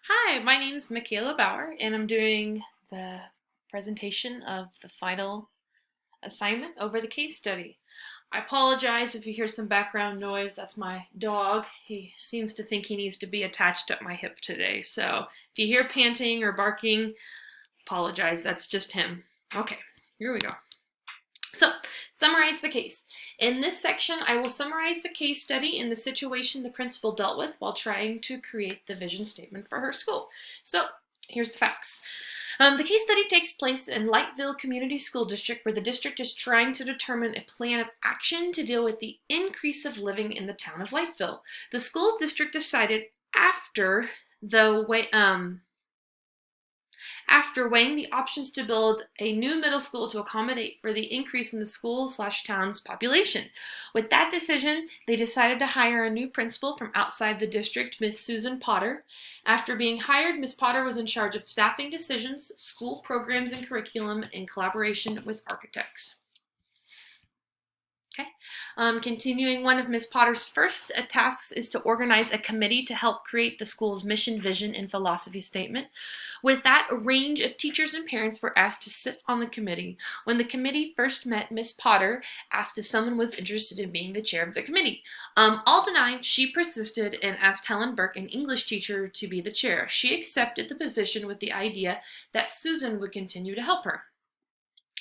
Hi, my name is Michaela Bauer, and I'm doing the presentation of the final assignment over the case study. I apologize if you hear some background noise. That's my dog. He seems to think he needs to be attached at my hip today. So if you hear panting or barking, apologize. That's just him. Okay, here we go. So, summarize the case. In this section, I will summarize the case study and the situation the principal dealt with while trying to create the vision statement for her school. So, here's the facts. The case study takes place in Lightville Community School District, where the district is trying to determine a plan of action to deal with the increase of living in the town of Lightville. The school district decided the way after weighing the options to build a new middle school to accommodate for the increase in the school/town's population. With that decision, they decided to hire a new principal from outside the district, Miss Susan Potter. After being hired, Miss Potter was in charge of staffing decisions, school programs and curriculum in collaboration with architects. Okay. Continuing, one of Ms. Potter's first tasks is to organize a committee to help create the school's mission, vision, and philosophy statement. With that, a range of teachers and parents were asked to sit on the committee. When the committee first met, Ms. Potter asked if someone was interested in being the chair of the committee. All denied, she persisted and asked Helen Burke, an English teacher, to be the chair. She accepted the position with the idea that Susan would continue to help her.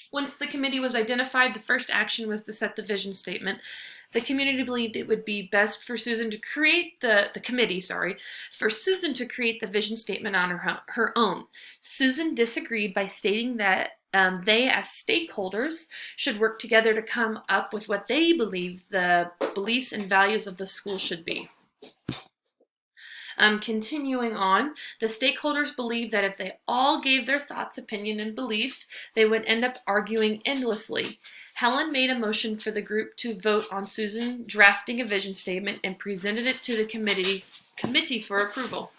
Once the committee was identified, the first action was to set the vision statement. The community believed it would be best for Susan to create the committee, for Susan to create the vision statement on her own. Susan disagreed by stating that they, as stakeholders, should work together to come up with what they believe the beliefs and values of the school should be. Continuing on, the stakeholders believed that if they all gave their thoughts, opinion, and belief, they would end up arguing endlessly. Helen made a motion for the group to vote on Susan drafting a vision statement and presented it to the committee for approval.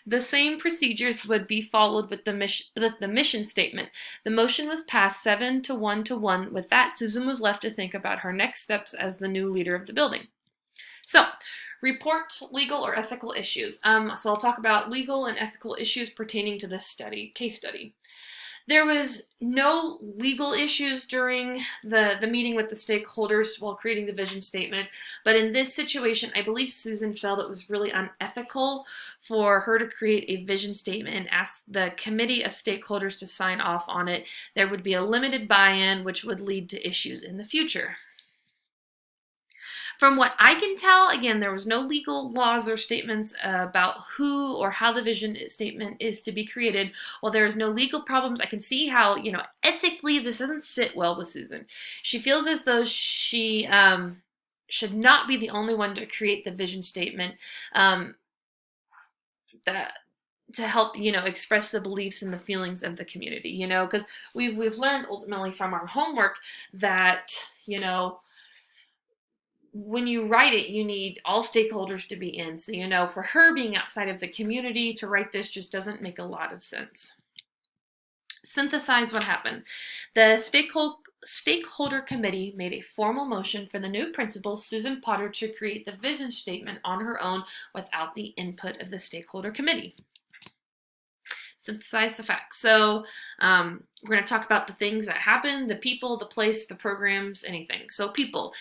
The same procedures would be followed with the mission statement. The motion was passed 7-1 to 1. With that, Susan was left to think about her next steps as the new leader of the building. So, report legal or ethical issues. So I'll talk about legal and ethical issues pertaining to this case study. There was no legal issues during the meeting with the stakeholders while creating the vision statement, but in this situation, I believe Susan felt it was really unethical for her to create a vision statement and ask the committee of stakeholders to sign off on it. There would be a limited buy-in, which would lead to issues in the future. From what I can tell, again, there was no legal laws or statements about who or how the vision statement is to be created. While there is no legal problems, I can see how, ethically this doesn't sit well with Susan. She feels as though she should not be the only one to create the vision statement to help, express the beliefs and the feelings of the community, because we've learned ultimately from our homework that, when you write it, you need all stakeholders to be in. So, for her being outside of the community to write this just doesn't make a lot of sense. Synthesize what happened. The stakeholder committee made a formal motion for the new principal, Susan Potter, to create the vision statement on her own without the input of the stakeholder committee. Synthesize the facts. So we're going to talk about the things that happen, the people, the place, the programs, anything. So people.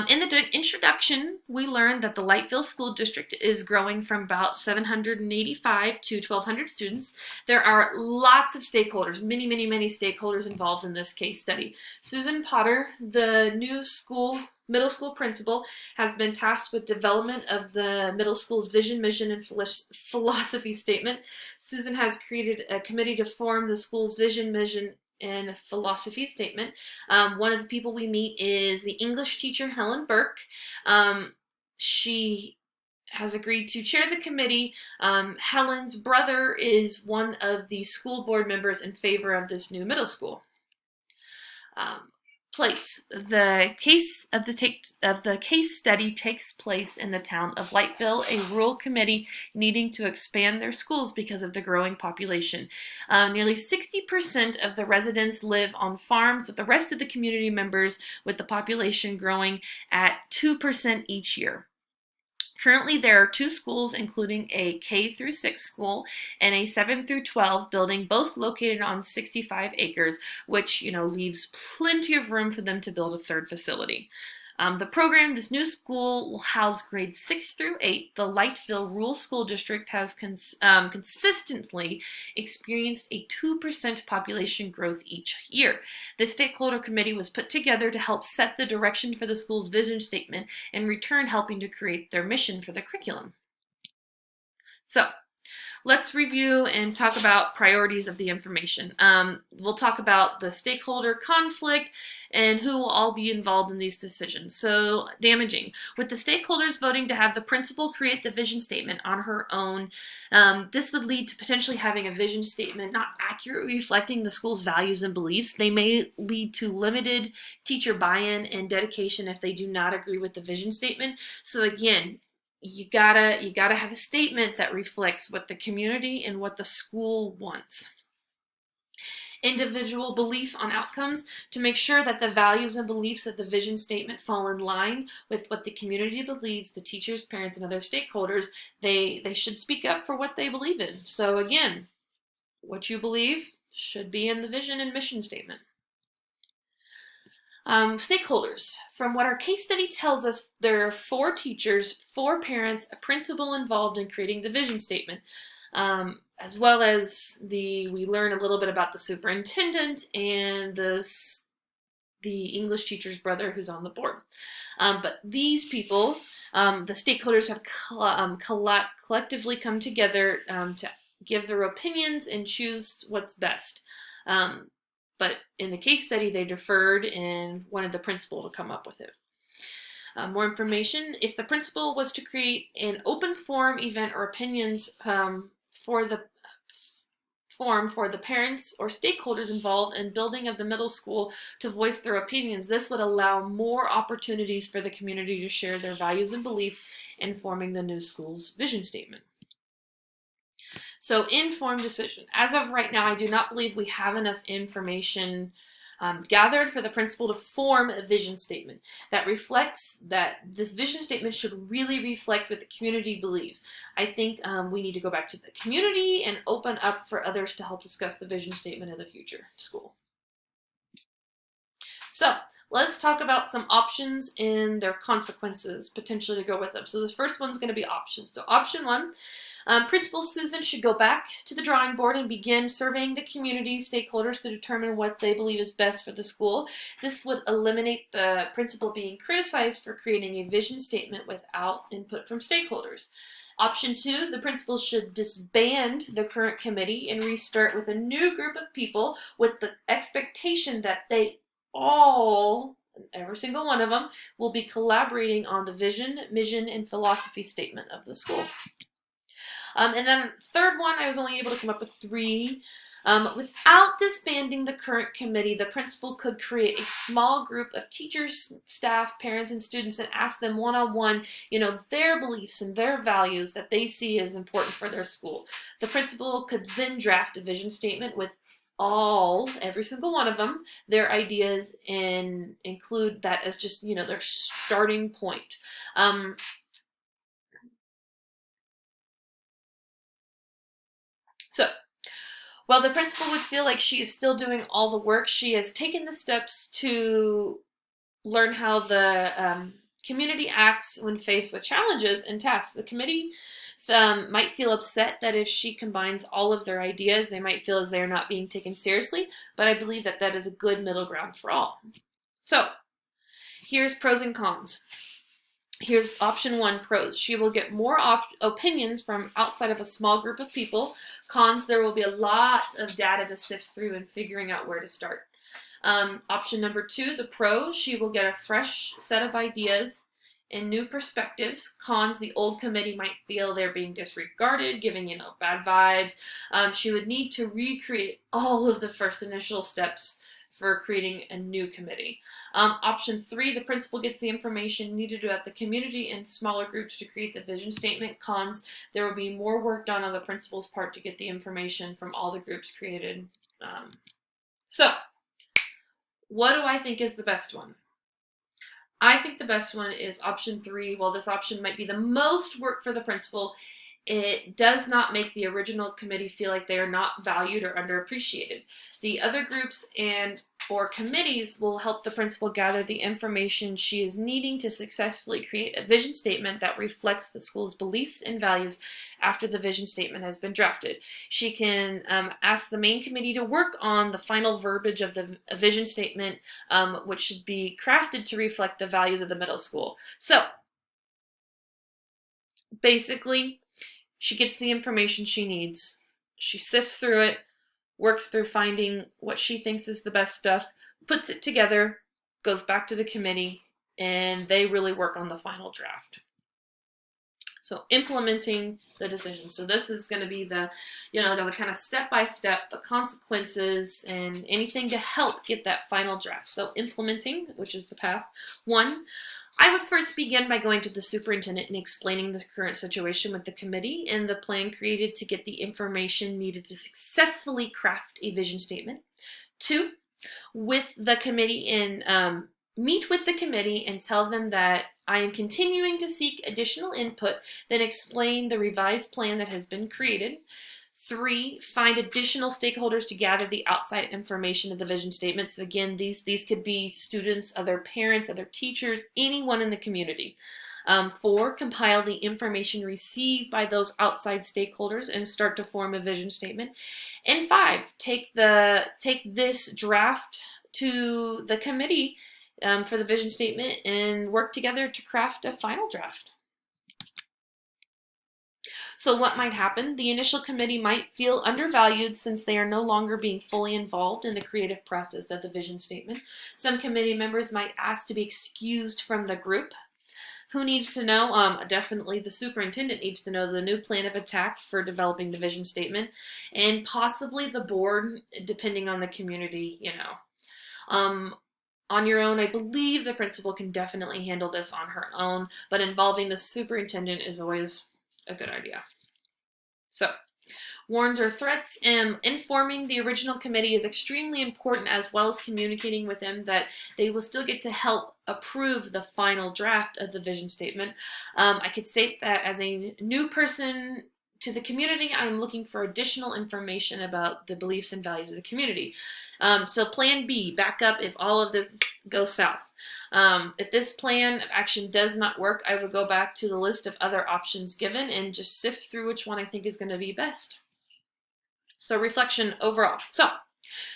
In the introduction, we learned that the Lightville School District is growing from about 785 to 1,200 students. There are lots of stakeholders, many, many, many stakeholders involved in this case study. Susan Potter, the new middle school principal, has been tasked with development of the middle school's vision, mission, and philosophy statement. Susan has created a committee to form the school's vision, mission, and philosophy statement. One of the people we meet is the English teacher, Helen Burke. She has agreed to chair the committee. Helen's brother is one of the school board members in favor of this new middle school. Place. The case study takes place in the town of Lightville, a rural community needing to expand their schools because of the growing population. Nearly 60% of the residents live on farms, with the rest of the community members, with the population growing at 2% each year. Currently, there are 2 schools, including a K through 6 school and a 7 through 12 building, both located on 65 acres, which leaves plenty of room for them to build a third facility. This new school will house grades 6 through 8. The Lightville Rural School District has consistently experienced a 2% population growth each year. The stakeholder committee was put together to help set the direction for the school's vision statement, in return helping to create their mission for the curriculum. So, let's review and talk about priorities of the information. We'll talk about the stakeholder conflict and who will all be involved in these decisions. So, damaging. With the stakeholders voting to have the principal create the vision statement on her own, this would lead to potentially having a vision statement not accurately reflecting the school's values and beliefs. They may lead to limited teacher buy-in and dedication if they do not agree with the vision statement. So again, you gotta have a statement that reflects what the community and what the school wants. Individual belief on outcomes to make sure that the values and beliefs of the vision statement fall in line with what the community believes. The teachers, parents, and other stakeholders, they should speak up for what they believe in. So again, what you believe should be in the vision and mission statement. Stakeholders. From what our case study tells us, there are 4 teachers, 4 parents, a principal involved in creating the vision statement, as well as we learn a little bit about the superintendent and the English teacher's brother who's on the board. But these people, the stakeholders, have collectively come together to give their opinions and choose what's best. But in the case study, they deferred and wanted the principal to come up with it. More information. If the principal was to create an open forum event or opinions for the parents or stakeholders involved in building of the middle school to voice their opinions, this would allow more opportunities for the community to share their values and beliefs in forming the new school's vision statement. So, informed decision. As of right now, I do not believe we have enough information gathered for the principal to form a vision statement that reflects that this vision statement should really reflect what the community believes. I think we need to go back to the community and open up for others to help discuss the vision statement of the future school. So let's talk about some options and their consequences potentially to go with them. So this first one's going to be options. So option 1, Principal Susan should go back to the drawing board and begin surveying the community stakeholders to determine what they believe is best for the school. This would eliminate the principal being criticized for creating a vision statement without input from stakeholders. Option 2, the principal should disband the current committee and restart with a new group of people with the expectation that they all, every single one of them, will be collaborating on the vision, mission, and philosophy statement of the school. And then third one, I was only able to come up with 3. Without disbanding the current committee, the principal could create a small group of teachers, staff, parents, and students and ask them one-on-one, their beliefs and their values that they see as important for their school. The principal could then draft a vision statement with every single one of them, their ideas, and include that as just, their starting point. So, while the principal would feel like she is still doing all the work, she has taken the steps to learn how the community acts when faced with challenges and tasks. The committee might feel upset that if she combines all of their ideas, they might feel as they are not being taken seriously, but I believe that that is a good middle ground for all. So, here's pros and cons. Here's option 1, pros. She will get more opinions from outside of a small group of people. Cons, there will be a lot of data to sift through and figuring out where to start. Option number 2, the pros, she will get a fresh set of ideas and new perspectives. Cons, the old committee might feel they're being disregarded, giving, bad vibes. She would need to recreate all of the first initial steps for creating a new committee. Option 3, the principal gets the information needed about the community and smaller groups to create the vision statement. Cons, there will be more work done on the principal's part to get the information from all the groups created. So, what do I think is the best one? I think the best one is option 3. While this option might be the most work for the principal, it does not make the original committee feel like they are not valued or underappreciated. The other groups and or committees will help the principal gather the information she is needing to successfully create a vision statement that reflects the school's beliefs and values after the vision statement has been drafted. She can ask the main committee to work on the final verbiage of the vision statement, which should be crafted to reflect the values of the middle school. So basically, she gets the information she needs. She sifts through it, works through finding what she thinks is the best stuff, puts it together, goes back to the committee, and they really work on the final draft. So implementing the decision. So this is going to be the, the kind of step by step, the consequences, and anything to help get that final draft. So implementing, which is the path. 1, I would first begin by going to the superintendent and explaining the current situation with the committee and the plan created to get the information needed to successfully craft a vision statement. 2, with the committee and meet with the committee and tell them that I am continuing to seek additional input, then explain the revised plan that has been created. 3, find additional stakeholders to gather the outside information of the vision statement. So again, these could be students, other parents, other teachers, anyone in the community. 4, compile the information received by those outside stakeholders and start to form a vision statement. And 5, take this draft to the committee for the vision statement and work together to craft a final draft. So what might happen? The initial committee might feel undervalued since they are no longer being fully involved in the creative process of the vision statement. Some committee members might ask to be excused from the group. Who needs to know? Definitely the superintendent needs to know the new plan of attack for developing the vision statement, and possibly the board, depending on the community, On your own, I believe the principal can definitely handle this on her own, but involving the superintendent is always a good idea. So, warns or threats. Informing the original committee is extremely important, as well as communicating with them that they will still get to help approve the final draft of the vision statement. I could state that as a new person to the community, I'm looking for additional information about the beliefs and values of the community. So plan B, back up if all of this goes south. If this plan of action does not work, I would go back to the list of other options given and just sift through which one I think is going to be best. So reflection overall. So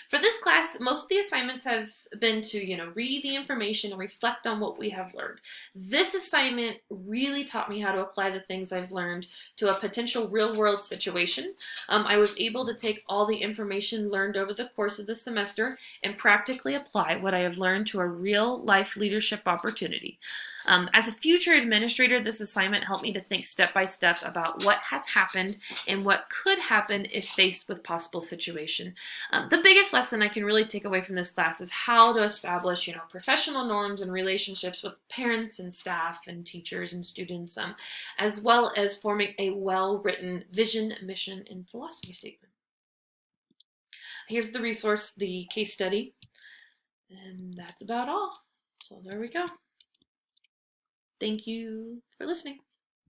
for this class, most of the assignments have been to, read the information and reflect on what we have learned. This assignment really taught me how to apply the things I've learned to a potential real-world situation. I was able to take all the information learned over the course of the semester and practically apply what I have learned to a real-life leadership opportunity. As a future administrator, this assignment helped me to think step by step about what has happened and what could happen if faced with possible situation. The biggest lesson I can really take away from this class is how to establish, professional norms and relationships with parents and staff and teachers and students, as well as forming a well-written vision, mission, and philosophy statement. Here's the resource, the case study, and that's about all. So there we go. Thank you for listening.